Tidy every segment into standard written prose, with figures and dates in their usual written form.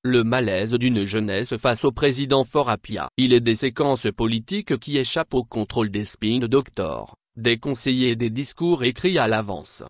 le malaise d'une jeunesse face au président fort à plat. Il est des séquences politiques qui échappent au contrôle des spin doctors, des conseillers et des discours écrits à l'avance.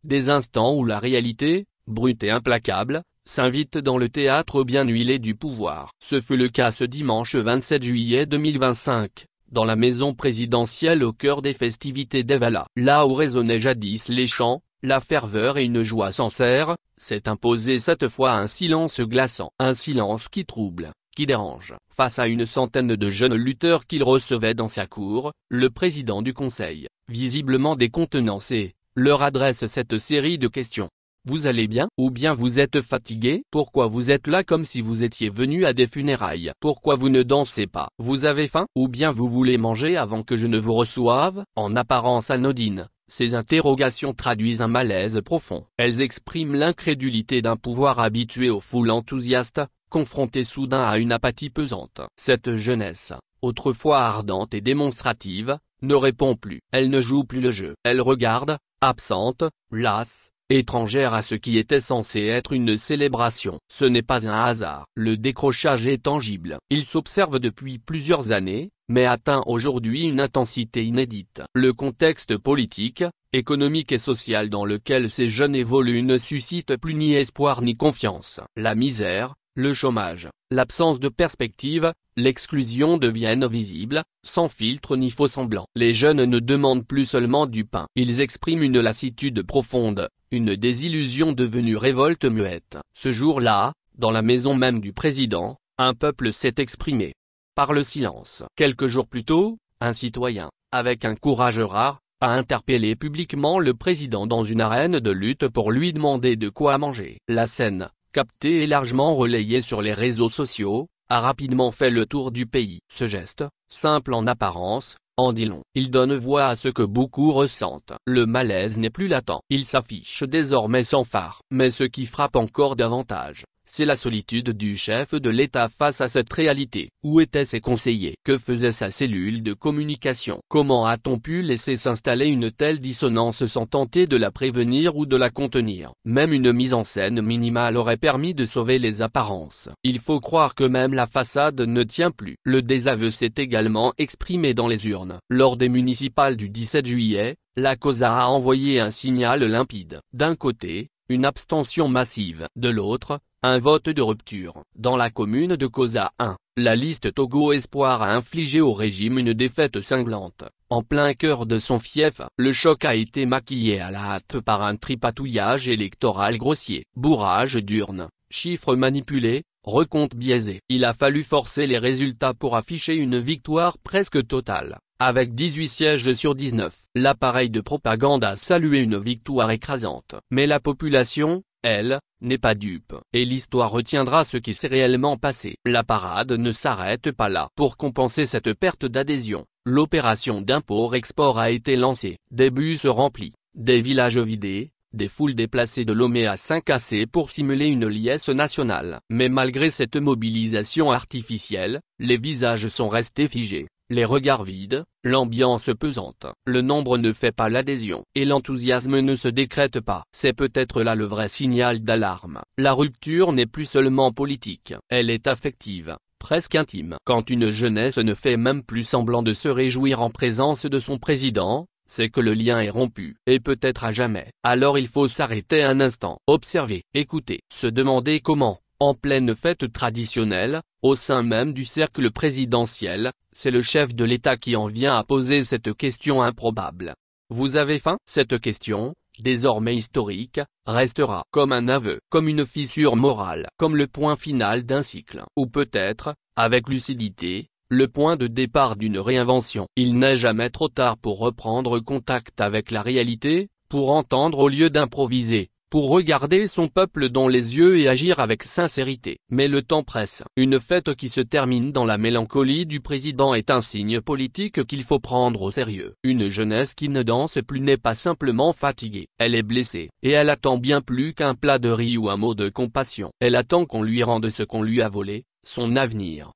Des instants où la réalité, brute et implacable, s'invite dans le théâtre bien huilé du pouvoir. Ce fut le cas ce dimanche 27 juillet 2025, dans la maison présidentielle au cœur des festivités d'Evala. Là où résonnaient jadis les chants, la ferveur et une joie sincère, s'est imposé cette fois un silence glaçant. Un silence qui trouble, qui dérange. Face à une centaine de jeunes lutteurs qu'il recevait dans sa cour, le président du conseil, visiblement décontenancé, leur adresse cette série de questions. Vous allez bien? Ou bien vous êtes fatigué? Pourquoi vous êtes là comme si vous étiez venu à des funérailles? Pourquoi vous ne dansez pas? Vous avez faim? Ou bien vous voulez manger avant que je ne vous reçoive? En apparence anodines, ces interrogations traduisent un malaise profond. Elles expriment l'incrédulité d'un pouvoir habitué aux foules enthousiastes, confronté soudain à une apathie pesante. Cette jeunesse, autrefois ardente et démonstrative, ne répond plus. Elle ne joue plus le jeu. Elle regarde, absente, lasse, étrangère à ce qui était censé être une célébration. Ce n'est pas un hasard. Le décrochage est tangible. Il s'observe depuis plusieurs années, mais atteint aujourd'hui une intensité inédite. Le contexte politique, économique et social dans lequel ces jeunes évoluent ne suscite plus ni espoir ni confiance. La misère, le chômage, l'absence de perspective, l'exclusion deviennent visibles, sans filtre ni faux semblant. Les jeunes ne demandent plus seulement du pain. Ils expriment une lassitude profonde, une désillusion devenue révolte muette. Ce jour-là, dans la maison même du président, un peuple s'est exprimé. Par le silence. Quelques jours plus tôt, un citoyen, avec un courage rare, a interpellé publiquement le président dans une arène de lutte pour lui demander de quoi manger. La scène, captée et largement relayée sur les réseaux sociaux, a rapidement fait le tour du pays. Ce geste, simple en apparence, en dit long. Il donne voix à ce que beaucoup ressentent. Le malaise n'est plus latent. Il s'affiche désormais sans phare. Mais ce qui frappe encore davantage, c'est la solitude du chef de l'État face à cette réalité. Où étaient ses conseillers? Que faisait sa cellule de communication? Comment a-t-on pu laisser s'installer une telle dissonance sans tenter de la prévenir ou de la contenir? Même une mise en scène minimale aurait permis de sauver les apparences. Il faut croire que même la façade ne tient plus. Le désaveu s'est également exprimé dans les urnes. Lors des municipales du 17 juillet, la COSA a envoyé un signal limpide. D'un côté, une abstention massive. De l'autre, un vote de rupture. Dans la commune de Koza 1, la liste Togo Espoir a infligé au régime une défaite cinglante. En plein cœur de son fief, le choc a été maquillé à la hâte par un tripatouillage électoral grossier. Bourrage d'urnes, chiffres manipulés, recompte biaisé. Il a fallu forcer les résultats pour afficher une victoire presque totale. Avec 18 sièges sur 19, l'appareil de propagande a salué une victoire écrasante. Mais la population, elle, n'est pas dupe. Et l'histoire retiendra ce qui s'est réellement passé. La parade ne s'arrête pas là. Pour compenser cette perte d'adhésion, l'opération d'import-export a été lancée. Des bus remplis, des villages vidés, des foules déplacées de Lomé à Saint-Cassé pour simuler une liesse nationale. Mais malgré cette mobilisation artificielle, les visages sont restés figés. Les regards vides, l'ambiance pesante. Le nombre ne fait pas l'adhésion. Et l'enthousiasme ne se décrète pas. C'est peut-être là le vrai signal d'alarme. La rupture n'est plus seulement politique. Elle est affective, presque intime. Quand une jeunesse ne fait même plus semblant de se réjouir en présence de son président, c'est que le lien est rompu. Et peut-être à jamais. Alors il faut s'arrêter un instant. Observer, écouter, se demander comment, en pleine fête traditionnelle, au sein même du cercle présidentiel, c'est le chef de l'État qui en vient à poser cette question improbable. Vous avez faim? Cette question, désormais historique, restera comme un aveu, comme une fissure morale, comme le point final d'un cycle, ou peut-être, avec lucidité, le point de départ d'une réinvention. Il n'est jamais trop tard pour reprendre contact avec la réalité, pour entendre au lieu d'improviser, pour regarder son peuple dans les yeux et agir avec sincérité. Mais le temps presse. Une fête qui se termine dans la mélancolie du président est un signe politique qu'il faut prendre au sérieux. Une jeunesse qui ne danse plus n'est pas simplement fatiguée. Elle est blessée. Et elle attend bien plus qu'un plat de riz ou un mot de compassion. Elle attend qu'on lui rende ce qu'on lui a volé, son avenir.